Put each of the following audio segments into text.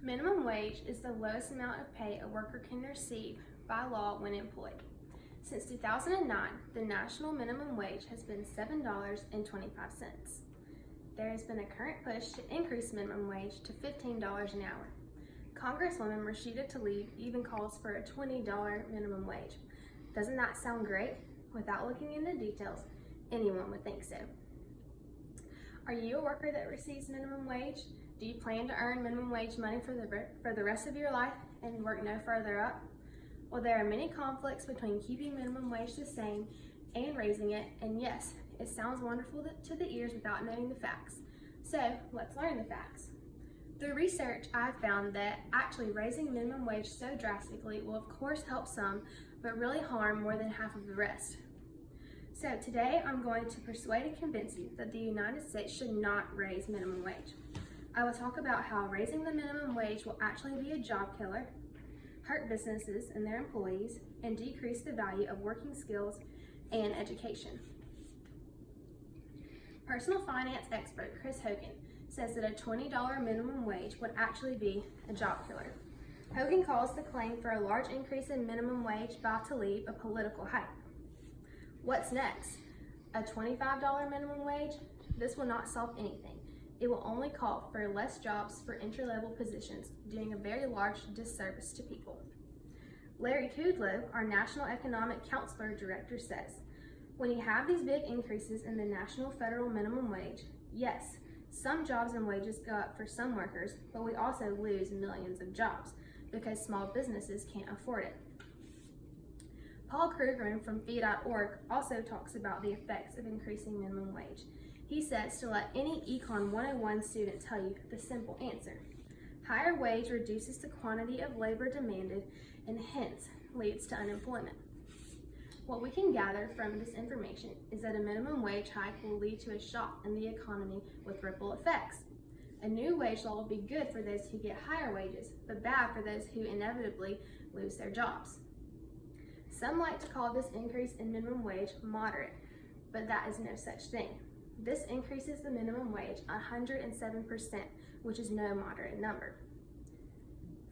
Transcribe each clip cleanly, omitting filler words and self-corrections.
Minimum wage is the lowest amount of pay a worker can receive by law when employed. Since 2009, the national minimum wage has been $7.25. There has been a current push to increase minimum wage to $15 an hour. Congresswoman Rashida Tlaib even calls for a $20 minimum wage. Doesn't that sound great? Without looking into details, anyone would think so. Are you a worker that receives minimum wage? Do you plan to earn minimum wage money for the rest of your life and work no further up? Well, there are many conflicts between keeping minimum wage the same and raising it, and yes, it sounds wonderful to the ears without knowing the facts. So let's learn the facts. Through research, I've found that actually raising minimum wage so drastically will of course help some, but really harm more than half of the rest. So today I'm going to persuade and convince you that the United States should not raise minimum wage. I will talk about how raising the minimum wage will actually be a job killer, hurt businesses and their employees, and decrease the value of working skills and education. Personal finance expert Chris Hogan says that a $20 minimum wage would actually be a job killer. Hogan calls the claim for a large increase in minimum wage by Tlaib a political hype. What's next? A $25 minimum wage? This will not solve anything. It will only call for less jobs for entry-level positions, doing a very large disservice to people. Larry Kudlow, our National Economic Counselor Director, says, when you have these big increases in the national federal minimum wage, yes, some jobs and wages go up for some workers, but we also lose millions of jobs because small businesses can't afford it. Paul Krugerman from fee.org also talks about the effects of increasing minimum wage. He says to let any Econ 101 student tell you the simple answer. Higher wage reduces the quantity of labor demanded and hence leads to unemployment. What we can gather from this information is that a minimum wage hike will lead to a shock in the economy with ripple effects. A new wage law will be good for those who get higher wages, but bad for those who inevitably lose their jobs. Some like to call this increase in minimum wage moderate, but that is no such thing. This increases the minimum wage 107%, which is no moderate number.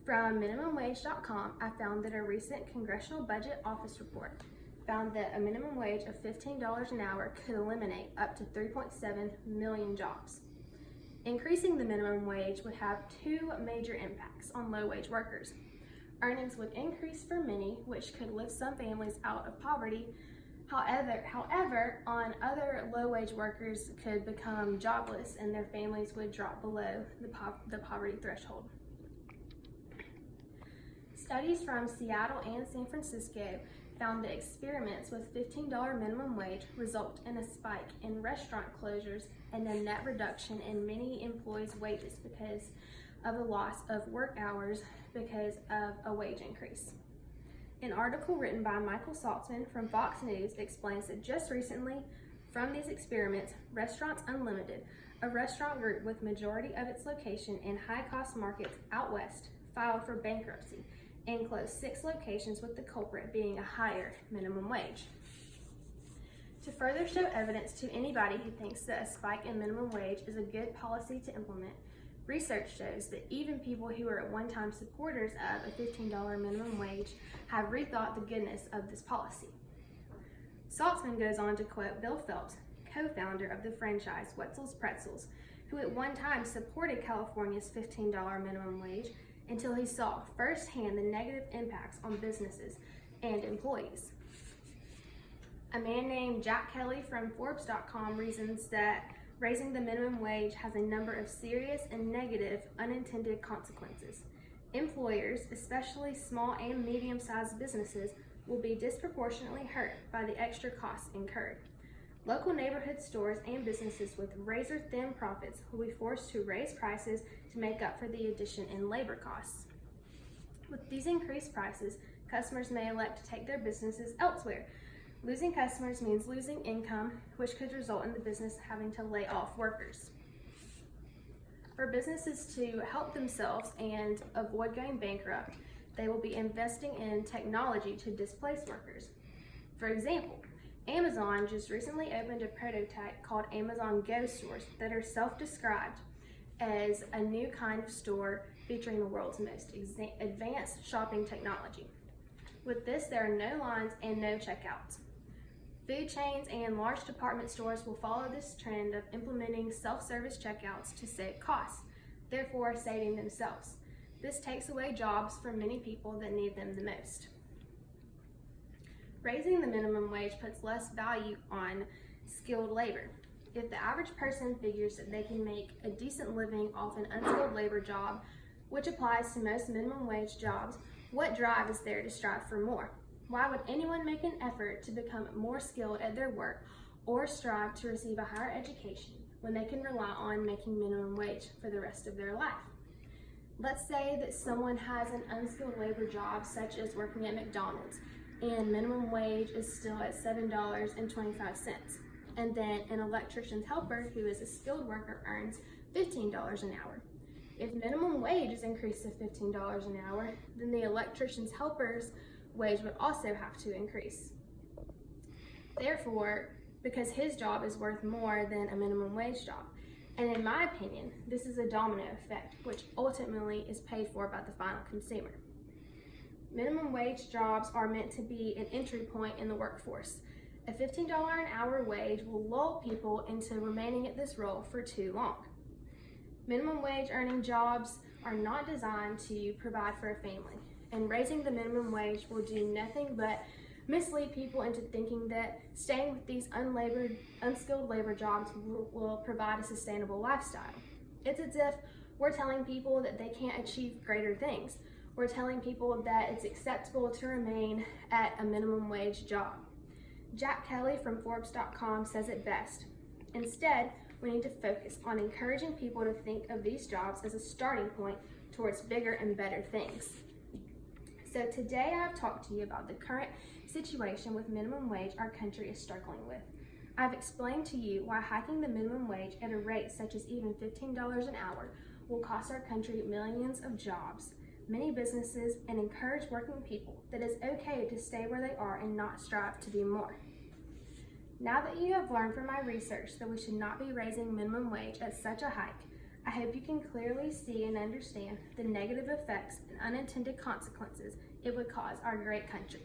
From minimumwage.com, I found that a recent Congressional Budget Office report found that a minimum wage of $15 an hour could eliminate up to 3.7 million jobs. Increasing the minimum wage would have two major impacts on low-wage workers. Earnings would increase for many, which could lift some families out of poverty. However, on other low-wage workers could become jobless and their families would drop below the poverty threshold. Studies from Seattle and San Francisco found that experiments with $15 minimum wage result in a spike in restaurant closures and a net reduction in many employees' wages because of a loss of work hours because of a wage increase. An article written by Michael Saltzman from Fox News explains that just recently, from these experiments, Restaurants Unlimited, a restaurant group with majority of its location in high-cost markets out west, filed for bankruptcy and closed 6 locations with the culprit being a higher minimum wage. To further show evidence to anybody who thinks that a spike in minimum wage is a good policy to implement, research shows that even people who were at one time supporters of a $15 minimum wage have rethought the goodness of this policy. Saltzman goes on to quote Bill Phelps, co-founder of the franchise Wetzel's Pretzels, who at one time supported California's $15 minimum wage until he saw firsthand the negative impacts on businesses and employees. A man named Jack Kelly from Forbes.com reasons that raising the minimum wage has a number of serious and negative unintended consequences. Employers, especially small and medium-sized businesses, will be disproportionately hurt by the extra costs incurred. Local neighborhood stores and businesses with razor-thin profits will be forced to raise prices to make up for the addition in labor costs. With these increased prices, customers may elect to take their businesses elsewhere. Losing customers means losing income, which could result in the business having to lay off workers. For businesses to help themselves and avoid going bankrupt, they will be investing in technology to displace workers. For example, Amazon just recently opened a prototype called Amazon Go stores that are self-described. as a new kind of store featuring the world's most advanced shopping technology. With this, there are no lines and no checkouts. Food chains and large department stores will follow this trend of implementing self-service checkouts to save costs, therefore saving themselves. This takes away jobs from many people that need them the most. Raising the minimum wage puts less value on skilled labor. If the average person figures that they can make a decent living off an unskilled labor job, which applies to most minimum wage jobs, what drive is there to strive for more? Why would anyone make an effort to become more skilled at their work or strive to receive a higher education when they can rely on making minimum wage for the rest of their life? Let's say that someone has an unskilled labor job, such as working at McDonald's, and minimum wage is still at $7.25. And then an electrician's helper, who is a skilled worker, earns $15 an hour. If minimum wage is increased to $15 an hour, then the electrician's helper's wage would also have to increase. Therefore, because his job is worth more than a minimum wage job. And in my opinion, this is a domino effect, which ultimately is paid for by the final consumer. Minimum wage jobs are meant to be an entry point in the workforce. A $15 an hour wage will lull people into remaining at this role for too long. Minimum wage earning jobs are not designed to provide for a family, and raising the minimum wage will do nothing but mislead people into thinking that staying with these unskilled labor jobs will provide a sustainable lifestyle. It's as if we're telling people that they can't achieve greater things. We're telling people that it's acceptable to remain at a minimum wage job. Jack Kelly from Forbes.com says it best. Instead, we need to focus on encouraging people to think of these jobs as a starting point towards bigger and better things. So today I have talked to you about the current situation with minimum wage our country is struggling with. I've explained to you why hiking the minimum wage at a rate such as even $15 an hour will cost our country millions of jobs, many businesses, and encourage working people that it's okay to stay where they are and not strive to do more. Now that you have learned from my research that we should not be raising minimum wage at such a hike, I hope you can clearly see and understand the negative effects and unintended consequences it would cause our great country.